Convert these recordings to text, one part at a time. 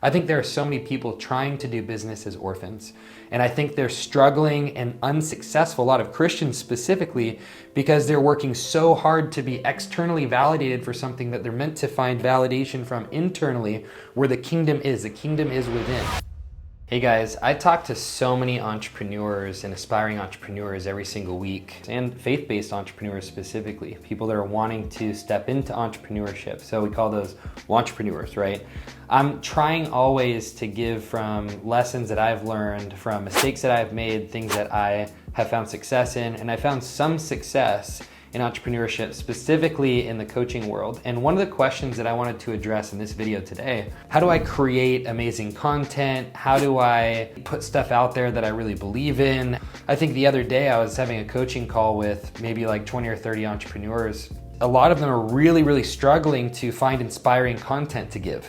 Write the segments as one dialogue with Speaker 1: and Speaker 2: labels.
Speaker 1: I think there are so many people trying to do business as orphans. And I think they're struggling and unsuccessful, a lot of Christians specifically, because they're working so hard to be externally validated for something that they're meant to find validation from internally, where the kingdom is. The kingdom is within. Hey guys, I talk to so many entrepreneurs and aspiring entrepreneurs every single week, and faith-based entrepreneurs specifically, people that are wanting to step into entrepreneurship. So we call those entrepreneurs, right? I'm trying always to give from lessons that I've learned, from mistakes that I've made, things that I have found success in, and I found some success in entrepreneurship, specifically in the coaching world. And one of the questions that I wanted to address in this video today, how do I create amazing content? How do I put stuff out there that I really believe in? I think the other day I was having a coaching call with maybe like 20 or 30 entrepreneurs. A lot of them are really struggling to find inspiring content to give.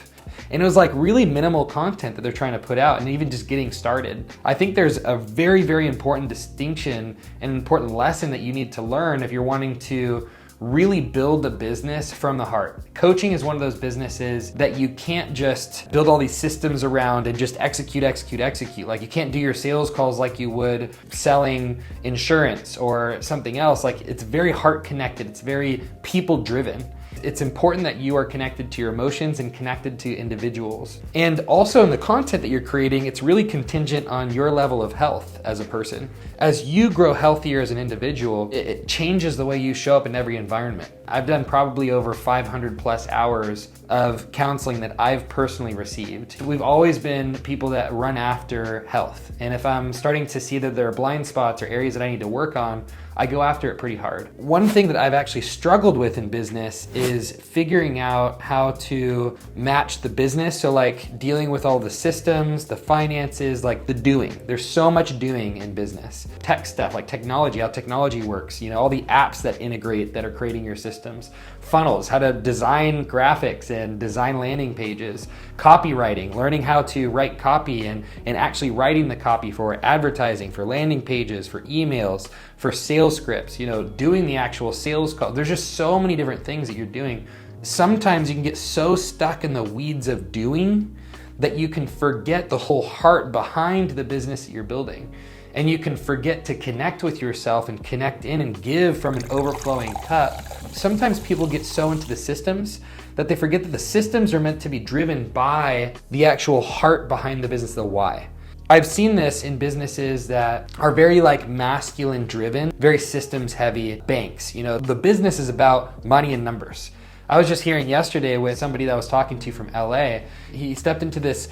Speaker 1: And it was like really minimal content that they're trying to put out and even just getting started. I think there's a very important distinction and important lesson that you need to learn if you're wanting to really build a business from the heart. Coaching is one of those businesses that you can't just build all these systems around and just execute. Like you can't do your sales calls like you would selling insurance or something else. Like it's very heart connected. It's very people driven. It's important that you are connected to your emotions and connected to individuals. And also in the content that you're creating, it's really contingent on your level of health as a person. As you grow healthier as an individual, it changes the way you show up in every environment. I've done probably over 500 plus hours of counseling that I've personally received. We've always been people that run after health. And if I'm starting to see that there are blind spots or areas that I need to work on, I go after it pretty hard. One thing that I've actually struggled with in business is figuring out how to match the business. So like dealing with all the systems, the finances, like the doing. There's so much doing in business. Tech stuff, like technology, how technology works, all the apps that integrate that are creating your systems. Funnels, how to design graphics and design landing pages. Copywriting, learning how to write copy and actually writing the copy for advertising, for landing pages, for emails, for sales scripts, doing the actual sales call. There's just so many different things that you're doing. Sometimes you can get so stuck in the weeds of doing that you can forget the whole heart behind the business that you're building. And you can forget to connect with yourself and connect in and give from an overflowing cup. Sometimes people get so into the systems that they forget that the systems are meant to be driven by the actual heart behind the business, the why. I've seen this in businesses that are very masculine driven, very systems heavy banks. The business is about money and numbers. I was just hearing yesterday with somebody that I was talking to from LA. He stepped into this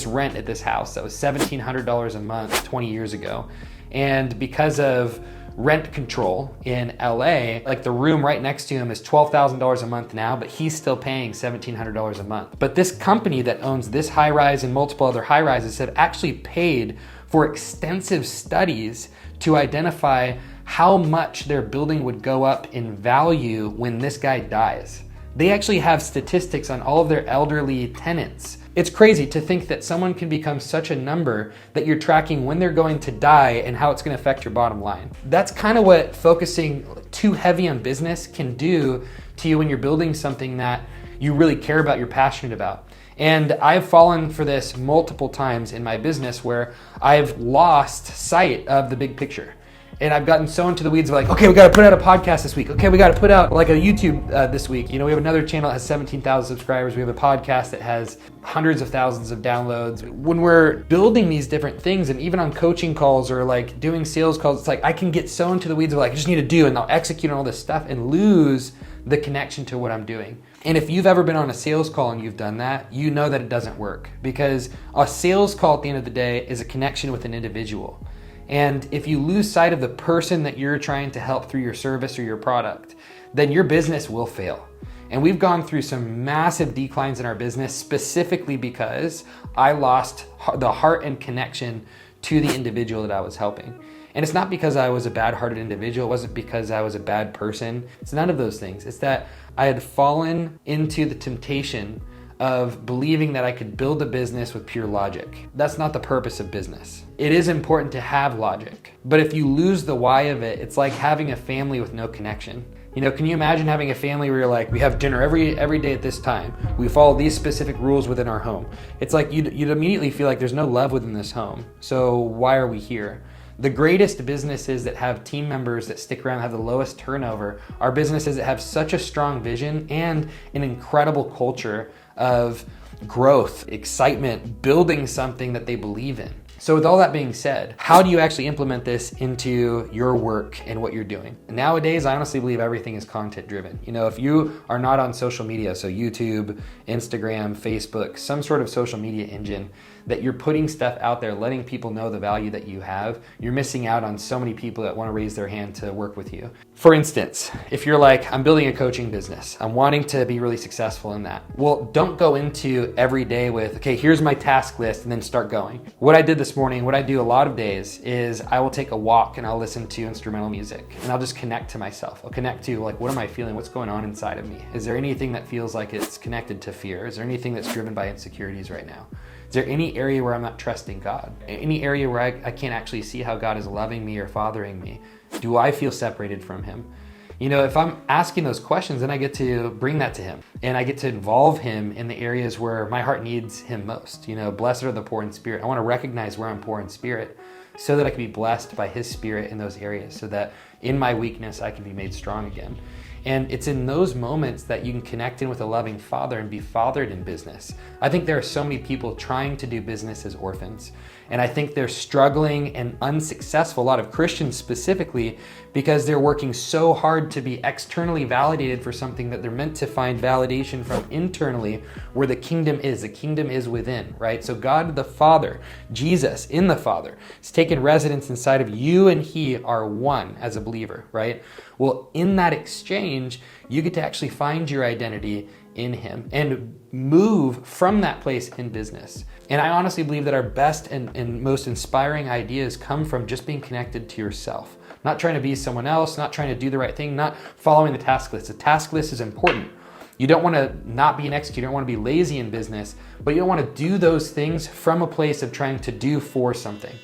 Speaker 1: rent at this house that was $1,700 a month 20 years ago. And because of rent control in LA, the room right next to him is $12,000 a month now, but he's still paying $1,700 a month. But this company that owns this high rise and multiple other high rises have actually paid for extensive studies to identify how much their building would go up in value when this guy dies. They actually have statistics on all of their elderly tenants. It's crazy to think that someone can become such a number that you're tracking when they're going to die and how it's going to affect your bottom line. That's kind of what focusing too heavy on business can do to you when you're building something that you really care about, you're passionate about. And I've fallen for this multiple times in my business where I've lost sight of the big picture. And I've gotten so into the weeds of okay, we got to put out a podcast this week. Okay, we got to put out a YouTube this week. We have another channel that has 17,000 subscribers. We have a podcast that has hundreds of thousands of downloads. When we're building these different things, and even on coaching calls or doing sales calls, it's I can get so into the weeds of I just need to do, and I'll execute on all this stuff and lose the connection to what I'm doing. And if you've ever been on a sales call and you've done that, you know that it doesn't work, because a sales call at the end of the day is a connection with an individual. And if you lose sight of the person that you're trying to help through your service or your product, then your business will fail. And we've gone through some massive declines in our business specifically because I lost the heart and connection to the individual that I was helping. And it's not because I was a bad-hearted individual. It wasn't because I was a bad person. It's none of those things. It's that I had fallen into the temptation of believing that I could build a business with pure logic. That's not the purpose of business. It is important to have logic, but if you lose the why of it, it's like having a family with no connection. Can you imagine having a family where you're like, we have dinner every day at this time. We follow these specific rules within our home. It's like you'd immediately feel like there's no love within this home. So why are we here? The greatest businesses that have team members that stick around, have the lowest turnover, are businesses that have such a strong vision and an incredible culture of growth, excitement, building something that they believe in. So with all that being said, how do you actually implement this into your work and what you're doing? Nowadays, I honestly believe everything is content driven. If you are not on social media, so YouTube, Instagram, Facebook, some sort of social media engine, that you're putting stuff out there, letting people know the value that you have, you're missing out on so many people that want to raise their hand to work with you. For instance, if you're like, I'm building a coaching business, I'm wanting to be really successful in that. Well, don't go into every day with, okay, here's my task list, and then start going. What I did this morning, what I do a lot of days is I will take a walk and I'll listen to instrumental music and I'll just connect to myself. I'll connect to like, what am I feeling? What's going on inside of me? Is there anything that feels like it's connected to fear? Is there anything that's driven by insecurities right now? Is there any area where I'm not trusting God? Any area where I can't actually see how God is loving me or fathering me? Do I feel separated from Him? If I'm asking those questions, then I get to bring that to Him and I get to involve Him in the areas where my heart needs Him most. Blessed are the poor in spirit. I want to recognize where I'm poor in spirit so that I can be blessed by His Spirit in those areas, so that in my weakness, I can be made strong again. And it's in those moments that you can connect in with a loving Father and be fathered in business. I think there are so many people trying to do business as orphans. And I think they're struggling and unsuccessful, a lot of Christians specifically, because they're working so hard to be externally validated for something that they're meant to find validation from internally, where the kingdom is. The kingdom is within, right? So God the Father, Jesus in the Father, has taken residence inside of you, and He are one as a believer, right? Well, in that exchange, you get to actually find your identity in Him and move from that place in business. And I honestly believe that our best and most inspiring ideas come from just being connected to yourself. Not trying to be someone else, not trying to do the right thing, not following the task list. The task list is important. You don't want to not be an executor, you don't want to be lazy in business, but you don't want to do those things from a place of trying to do for something.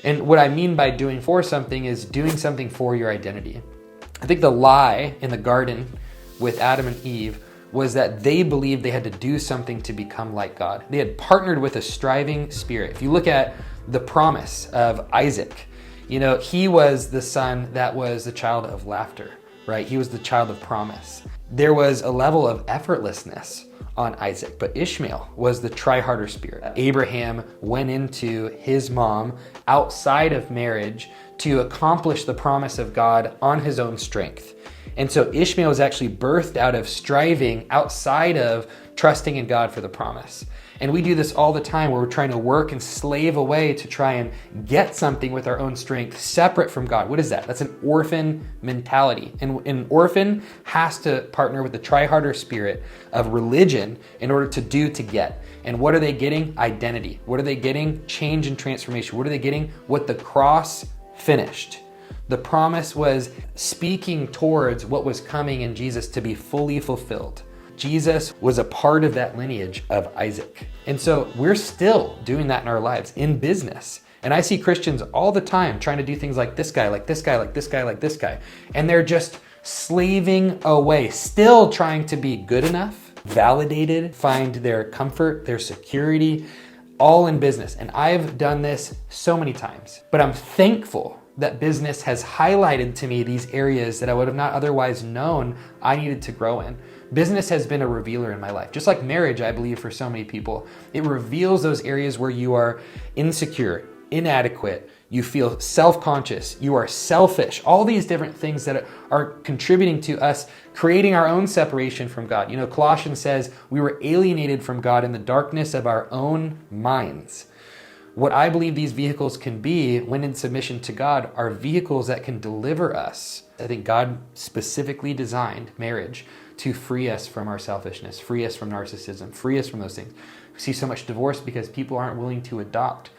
Speaker 1: And what I mean by doing for something is doing something for your identity. I think the lie in the garden with Adam and Eve was that they believed they had to do something to become like God. They had partnered with a striving spirit. If you look at the promise of Isaac, he was the son that was the child of laughter, right? He was the child of promise. There was a level of effortlessness on Isaac, but Ishmael was the try-harder spirit. Abraham went into his mom outside of marriage to accomplish the promise of God on his own strength. And so Ishmael was actually birthed out of striving outside of trusting in God for the promise. And we do this all the time, where we're trying to work and slave away to try and get something with our own strength separate from God. What is that? That's an orphan mentality. And an orphan has to partner with the try-harder spirit of religion in order to do to get. And what are they getting? Identity. What are they getting? Change and transformation. What are they getting? What the cross finished. The promise was speaking towards what was coming in Jesus to be fully fulfilled. Jesus was a part of that lineage of Isaac. And so we're still doing that in our lives, in business. And I see Christians all the time trying to do things like this guy, like this guy, like this guy, like this guy. And they're just slaving away, still trying to be good enough, validated, find their comfort, their security, all in business. And I've done this so many times, but I'm thankful that business has highlighted to me these areas that I would have not otherwise known I needed to grow in. Business has been a revealer in my life. Just like marriage, I believe, for so many people. It reveals those areas where you are insecure, inadequate, you feel self-conscious, you are selfish, all these different things that are contributing to us creating our own separation from God. Colossians says we were alienated from God in the darkness of our own minds. What I believe these vehicles can be, when in submission to God, are vehicles that can deliver us. I think God specifically designed marriage to free us from our selfishness, free us from narcissism, free us from those things. We see so much divorce because people aren't willing to adopt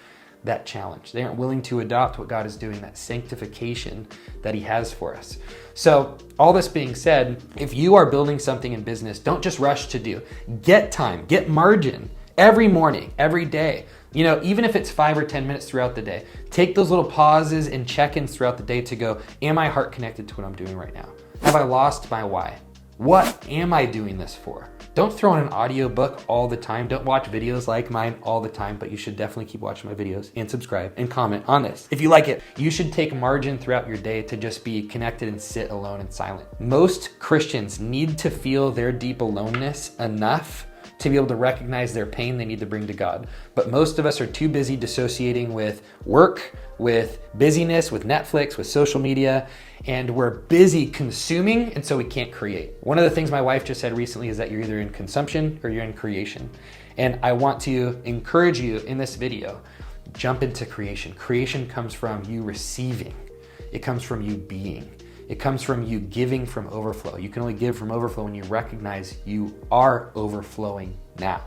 Speaker 1: that challenge. They aren't willing to adopt what God is doing, that sanctification that He has for us. So all this being said, if you are building something in business, don't just rush to do. Get time, get margin every morning, every day. Even if it's 5 or 10 minutes throughout the day, take those little pauses and check-ins throughout the day to go, am I heart connected to what I'm doing right now? Have I lost my why? What am I doing this for? Don't throw in an audiobook all the time. Don't watch videos like mine all the time, but you should definitely keep watching my videos and subscribe and comment on this. If you like it, you should take margin throughout your day to just be connected and sit alone and silent. Most Christians need to feel their deep aloneness enough to be able to recognize their pain they need to bring to God. But most of us are too busy dissociating with work, with busyness, with Netflix, with social media, and we're busy consuming, and so we can't create. One of the things my wife just said recently is that you're either in consumption or you're in creation. And I want to encourage you in this video, jump into creation. Creation comes from you receiving. It comes from you being. It comes from you giving from overflow. You can only give from overflow when you recognize you are overflowing now.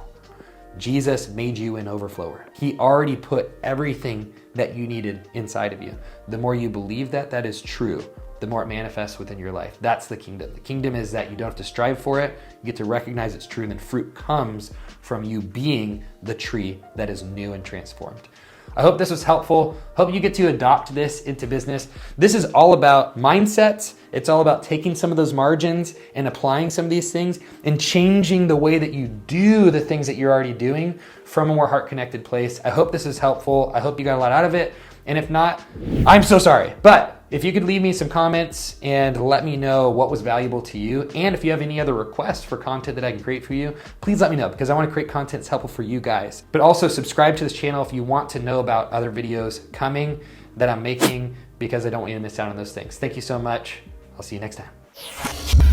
Speaker 1: Jesus made you an overflower. He already put everything that you needed inside of you. The more you believe that that is true, the more it manifests within your life. That's the kingdom. The kingdom is that you don't have to strive for it. You get to recognize it's true, and then fruit comes from you being the tree that is new and transformed. I hope this was helpful. Hope you get to adopt this into business. This is all about mindsets. It's all about taking some of those margins and applying some of these things and changing the way that you do the things that you're already doing from a more heart-connected place. I hope this is helpful. I hope you got a lot out of it. And if not, I'm so sorry. But if you could leave me some comments and let me know what was valuable to you, and if you have any other requests for content that I can create for you, please let me know, because I want to create content that's helpful for you guys. But also subscribe to this channel if you want to know about other videos coming that I'm making, because I don't want you to miss out on those things. Thank you so much. I'll see you next time.